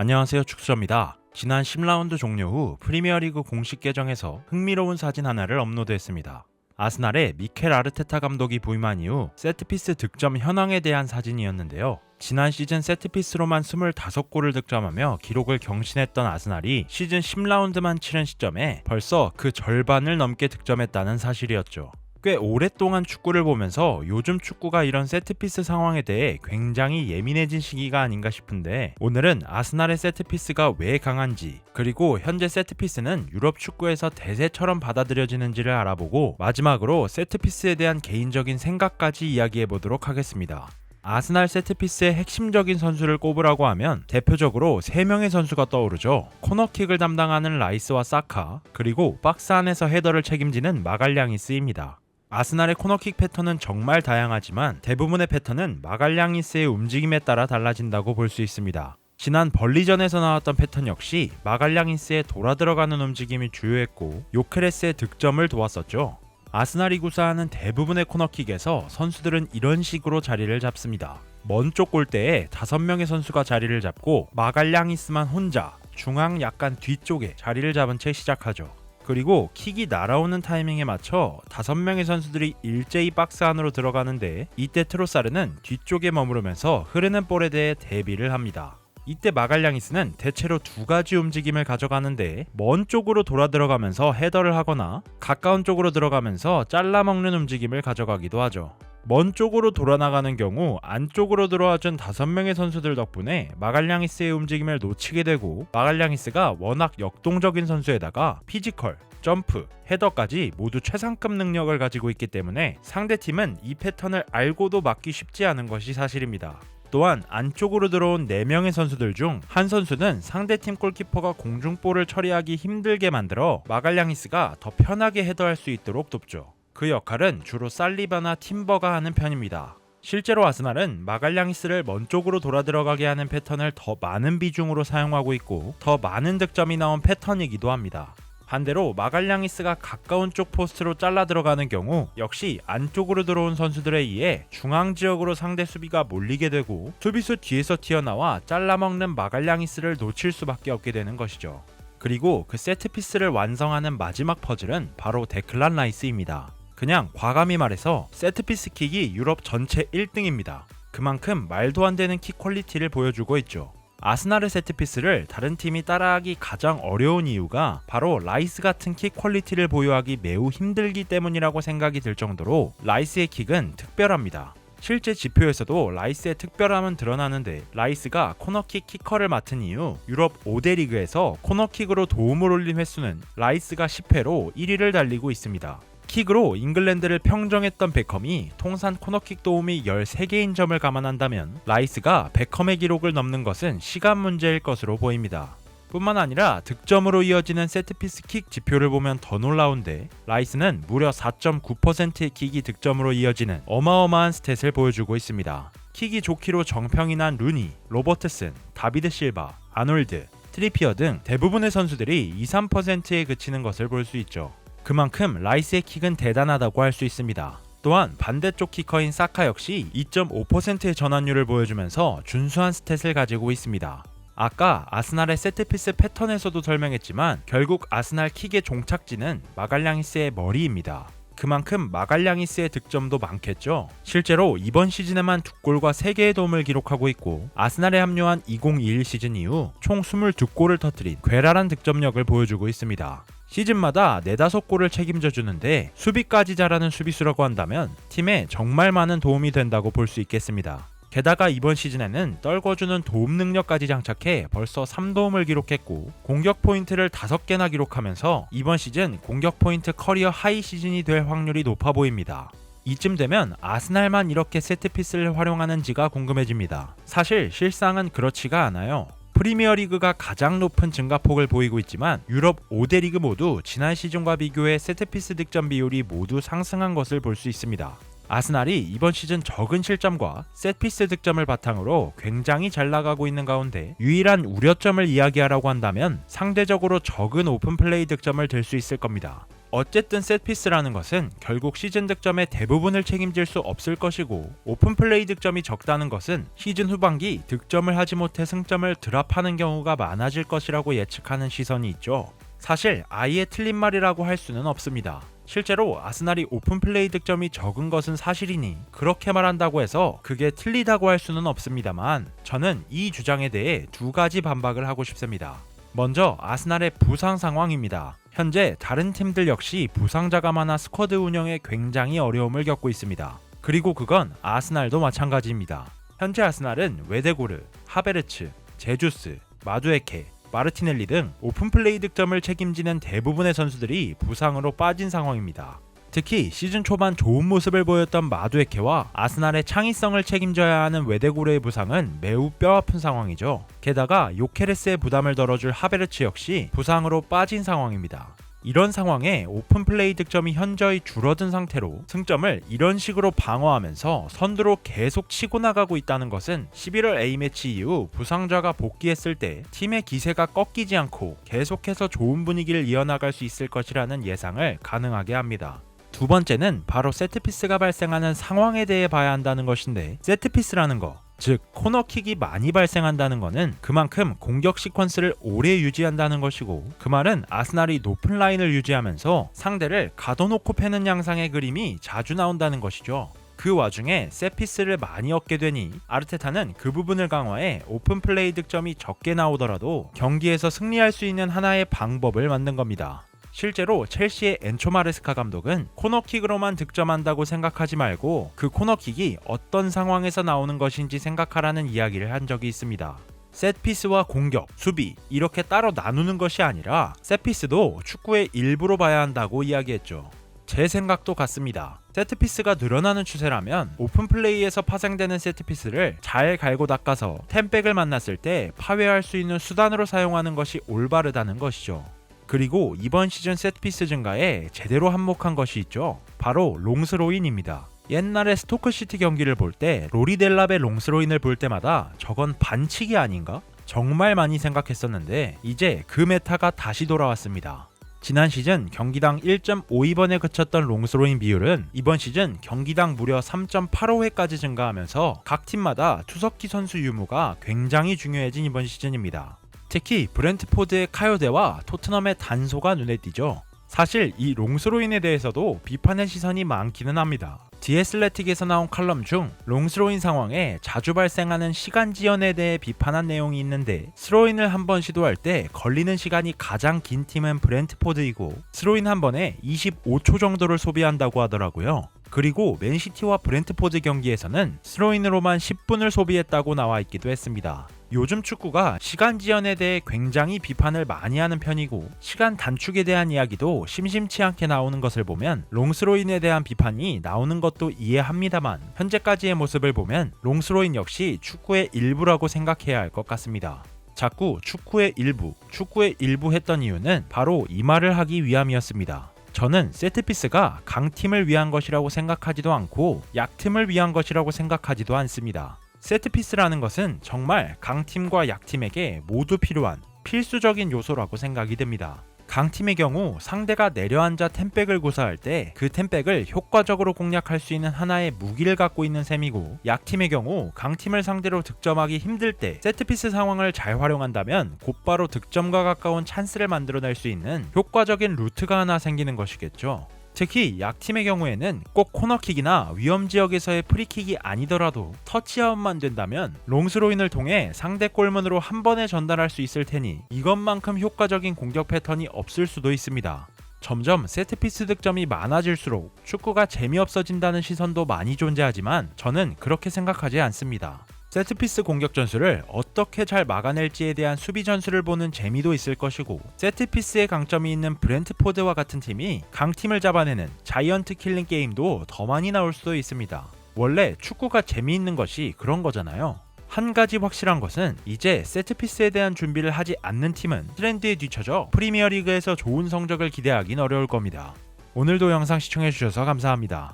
안녕하세요, 축수입니다. 지난 10라운드 종료 후 프리미어리그 공식 계정에서 흥미로운 사진 하나를 업로드했습니다. 아스날의 미켈 아르테타 감독이 부임한 이후 세트피스 득점 현황에 대한 사진이었는데요. 지난 시즌 세트피스로만 25골을 득점하며 기록을 경신했던 아스날이 시즌 10라운드만 치른 시점에 벌써 그 절반을 넘게 득점했다는 사실이었죠. 꽤 오랫동안 축구를 보면서 요즘 축구가 이런 세트피스 상황에 대해 굉장히 예민해진 시기가 아닌가 싶은데, 오늘은 아스날의 세트피스가 왜 강한지, 그리고 현재 세트피스는 유럽 축구에서 대세처럼 받아들여지는지를 알아보고 마지막으로 세트피스에 대한 개인적인 생각까지 이야기해보도록 하겠습니다. 아스날 세트피스의 핵심적인 선수를 꼽으라고 하면 대표적으로 3명의 선수가 떠오르죠. 코너킥을 담당하는 라이스와 사카, 그리고 박스 안에서 헤더를 책임지는 마갈량이스입니다. 아스날의 코너킥 패턴은 정말 다양하지만 대부분의 패턴은 마갈량이스의 움직임에 따라 달라진다고 볼 수 있습니다. 지난 벌리전에서 나왔던 패턴 역시 마갈량이스의 돌아 들어가는 움직임이 주요했고 요케레스의 득점을 도왔었죠. 아스날이 구사하는 대부분의 코너킥에서 선수들은 이런 식으로 자리를 잡습니다. 먼 쪽 골대에 5명의 선수가 자리를 잡고 마갈량이스만 혼자 중앙 약간 뒤쪽에 자리를 잡은 채 시작하죠. 그리고 킥이 날아오는 타이밍에 맞춰 5명의 선수들이 일제히 박스 안으로 들어가는데, 이때 트로사르는 뒤쪽에 머무르면서 흐르는 볼에 대해 대비를 합니다. 이때 마갈량이스는 대체로 2가지 움직임을 가져가는데, 먼 쪽으로 돌아 들어가면서 헤더를 하거나 가까운 쪽으로 들어가면서 잘라먹는 움직임을 가져가기도 하죠. 먼 쪽으로 돌아 나가는 경우 안쪽으로 들어와준 5명의 선수들 덕분에 마갈량이스의 움직임을 놓치게 되고, 마갈량이스가 워낙 역동적인 선수에다가 피지컬, 점프, 헤더까지 모두 최상급 능력을 가지고 있기 때문에 상대팀은 이 패턴을 알고도 막기 쉽지 않은 것이 사실입니다. 또한 안쪽으로 들어온 4명의 선수들 중 한 선수는 상대팀 골키퍼가 공중볼을 처리하기 힘들게 만들어 마갈량이스가 더 편하게 헤더할 수 있도록 돕죠. 그 역할은 주로 살리바나 팀버가 하는 편입니다. 실제로 아스날은 마갈량이스를 먼 쪽으로 돌아 들어가게 하는 패턴을 더 많은 비중으로 사용하고 있고, 더 많은 득점이 나온 패턴이기도 합니다. 반대로 마갈량이스가 가까운 쪽 포스트로 잘라 들어가는 경우 역시 안쪽으로 들어온 선수들에 의해 중앙 지역으로 상대 수비가 몰리게 되고, 수비수 뒤에서 튀어나와 잘라먹는 마갈량이스를 놓칠 수밖에 없게 되는 것이죠. 그리고 그 세트피스를 완성하는 마지막 퍼즐은 바로 데클란 라이스입니다. 그냥 과감히 말해서 세트피스 킥이 유럽 전체 1등입니다. 그만큼 말도 안 되는 킥 퀄리티를 보여주고 있죠. 아스날의 세트피스를 다른 팀이 따라하기 가장 어려운 이유가 바로 라이스 같은 킥 퀄리티를 보유하기 매우 힘들기 때문이라고 생각이 들 정도로 라이스의 킥은 특별합니다. 실제 지표에서도 라이스의 특별함은 드러나는데, 라이스가 코너킥 키커를 맡은 이후 유럽 5대 리그에서 코너킥으로 도움을 올린 횟수는 라이스가 10회로 1위를 달리고 있습니다. 킥으로 잉글랜드를 평정했던 베컴이 통산 코너킥 도움이 13개인 점을 감안한다면 라이스가 베컴의 기록을 넘는 것은 시간 문제일 것으로 보입니다. 뿐만 아니라 득점으로 이어지는 세트피스 킥 지표를 보면 더 놀라운데, 라이스는 무려 4.9%의 킥이 득점으로 이어지는 어마어마한 스탯을 보여주고 있습니다. 킥이 좋기로 정평이 난 루니, 로버트슨, 다비드 실바, 아놀드, 트리피어 등 대부분의 선수들이 2~3%에 그치는 것을 볼 수 있죠. 그만큼 라이스의 킥은 대단하다고 할 수 있습니다. 또한 반대쪽 키커인 사카 역시 2.5%의 전환율을 보여주면서 준수한 스탯을 가지고 있습니다. 아까 아스날의 세트피스 패턴에서도 설명했지만 결국 아스날 킥의 종착지는 마갈량이스의 머리입니다. 그만큼 마갈량이스의 득점도 많겠죠. 실제로 이번 시즌에만 2골과 3개의 도움을 기록하고 있고, 아스날에 합류한 2021 시즌 이후 총 22골을 터뜨린 괴랄한 득점력을 보여주고 있습니다. 시즌마다 4~5골을 책임져 주는데 수비까지 잘하는 수비수라고 한다면 팀에 정말 많은 도움이 된다고 볼 수 있겠습니다. 게다가 이번 시즌에는 떨궈주는 도움 능력까지 장착해 벌써 3도움을 기록했고, 공격 포인트를 5개나 기록하면서 이번 시즌 공격 포인트 커리어 하이 시즌이 될 확률이 높아 보입니다. 이쯤 되면 아스날만 이렇게 세트피스를 활용하는지가 궁금해집니다. 사실 실상은 그렇지가 않아요. 프리미어리그가 가장 높은 증가폭을 보이고 있지만 유럽 5대 리그 모두 지난 시즌과 비교해 세트피스 득점 비율이 모두 상승한 것을 볼 수 있습니다. 아스날이 이번 시즌 적은 실점과 세트피스 득점을 바탕으로 굉장히 잘 나가고 있는 가운데 유일한 우려점을 이야기하라고 한다면 상대적으로 적은 오픈플레이 득점을 들 수 있을 겁니다. 어쨌든 셋피스라는 것은 결국 시즌 득점의 대부분을 책임질 수 없을 것이고, 오픈플레이 득점이 적다는 것은 시즌 후반기 득점을 하지 못해 승점을 드랍하는 경우가 많아질 것이라고 예측하는 시선이 있죠. 사실 아예 틀린 말이라고 할 수는 없습니다. 실제로 아스날이 오픈플레이 득점이 적은 것은 사실이니 그렇게 말한다고 해서 그게 틀리다고 할 수는 없습니다만, 저는 이 주장에 대해 두 가지 반박을 하고 싶습니다. 먼저 아스날의 부상 상황입니다. 현재 다른 팀들 역시 부상자가 많아 스쿼드 운영에 굉장히 어려움을 겪고 있습니다. 그리고 그건 아스날도 마찬가지입니다. 현재 아스날은 웨데고르, 하베르츠, 제주스, 마두에케, 마르티넬리 등 오픈플레이 득점을 책임지는 대부분의 선수들이 부상으로 빠진 상황입니다. 특히 시즌 초반 좋은 모습을 보였던 마두에케와 아스날의 창의성을 책임져야 하는 웨데고르의 부상은 매우 뼈아픈 상황이죠. 게다가 요케레스의 부담을 덜어줄 하베르츠 역시 부상으로 빠진 상황입니다. 이런 상황에 오픈플레이 득점이 현저히 줄어든 상태로 승점을 이런 식으로 방어하면서 선두로 계속 치고 나가고 있다는 것은 11월 A매치 이후 부상자가 복귀했을 때 팀의 기세가 꺾이지 않고 계속해서 좋은 분위기를 이어나갈 수 있을 것이라는 예상을 가능하게 합니다. 두 번째는 바로 세트피스가 발생하는 상황에 대해 봐야 한다는 것인데, 세트피스라는 거, 즉 코너킥이 많이 발생한다는 것은 그만큼 공격 시퀀스를 오래 유지한다는 것이고, 그 말은 아스날이 높은 라인을 유지하면서 상대를 가둬놓고 패는 양상의 그림이 자주 나온다는 것이죠. 그 와중에 셋피스를 많이 얻게 되니 아르테타는 그 부분을 강화해 오픈플레이 득점이 적게 나오더라도 경기에서 승리할 수 있는 하나의 방법을 만든 겁니다. 실제로 첼시의 엔초 마레스카 감독은 코너킥으로만 득점한다고 생각하지 말고 그 코너킥이 어떤 상황에서 나오는 것인지 생각하라는 이야기를 한 적이 있습니다. 셋피스와 공격, 수비 이렇게 따로 나누는 것이 아니라 셋피스도 축구의 일부로 봐야 한다고 이야기했죠. 제 생각도 같습니다. 세트피스가 늘어나는 추세라면 오픈플레이에서 파생되는 세트피스를 잘 갈고 닦아서 템백을 만났을 때 파괴할 수 있는 수단으로 사용하는 것이 올바르다는 것이죠. 그리고 이번 시즌 세트피스 증가에 제대로 한몫한 것이 있죠. 바로 롱스로인입니다. 옛날에 스토크시티 경기를 볼 때 로리 델랍의 롱스로인을 볼 때마다 저건 반칙이 아닌가? 정말 많이 생각했었는데 이제 그 메타가 다시 돌아왔습니다. 지난 시즌 경기당 1.52번에 그쳤던 롱스로인 비율은 이번 시즌 경기당 무려 3.85회까지 증가하면서 각 팀마다 투석기 선수 유무가 굉장히 중요해진 이번 시즌입니다. 특히 브렌트포드의 카요데와 토트넘의 단소가 눈에 띄죠. 사실 이 롱스로인에 대해서도 비판의 시선이 많기는 합니다. 디애슬레틱에서 나온 칼럼 중 롱스로인 상황에 자주 발생하는 시간 지연에 대해 비판한 내용이 있는데, 스로인을 한 번 시도할 때 걸리는 시간이 가장 긴 팀은 브렌트포드이고 스로인 한 번에 25초 정도를 소비한다고 하더라고요. 그리고 맨시티와 브렌트포드 경기에서는 스로인으로만 10분을 소비했다고 나와 있기도 했습니다. 요즘 축구가 시간 지연에 대해 굉장히 비판을 많이 하는 편이고 시간 단축에 대한 이야기도 심심치 않게 나오는 것을 보면 롱스로인에 대한 비판이 나오는 것도 이해합니다만, 현재까지의 모습을 보면 롱스로인 역시 축구의 일부라고 생각해야 할 것 같습니다. 자꾸 축구의 일부 했던 이유는 바로 이 말을 하기 위함이었습니다. 저는 세트피스가 강팀을 위한 것이라고 생각하지도 않고 약팀을 위한 것이라고 생각하지도 않습니다. 세트피스라는 것은 정말 강팀과 약팀에게 모두 필요한 필수적인 요소라고 생각이 됩니다. 강팀의 경우 상대가 내려앉아 템백을 구사할 때 그 템백을 효과적으로 공략할 수 있는 하나의 무기를 갖고 있는 셈이고, 약팀의 경우 강팀을 상대로 득점하기 힘들 때 세트피스 상황을 잘 활용한다면 곧바로 득점과 가까운 찬스를 만들어낼 수 있는 효과적인 루트가 하나 생기는 것이겠죠. 특히 약팀의 경우에는 꼭 코너킥이나 위험지역에서의 프리킥이 아니더라도 터치아웃만 된다면 롱스로인을 통해 상대 골문으로 한 번에 전달할 수 있을 테니 이것만큼 효과적인 공격 패턴이 없을 수도 있습니다. 점점 세트피스 득점이 많아질수록 축구가 재미없어진다는 시선도 많이 존재하지만 저는 그렇게 생각하지 않습니다. 세트피스 공격 전술을 어떻게 잘 막아낼지에 대한 수비 전술을 보는 재미도 있을 것이고, 세트피스의 강점이 있는 브렌트포드와 같은 팀이 강팀을 잡아내는 자이언트 킬링 게임도 더 많이 나올 수도 있습니다. 원래 축구가 재미있는 것이 그런 거잖아요. 한 가지 확실한 것은 이제 세트피스에 대한 준비를 하지 않는 팀은 트렌드에 뒤처져 프리미어리그에서 좋은 성적을 기대하긴 어려울 겁니다. 오늘도 영상 시청해주셔서 감사합니다.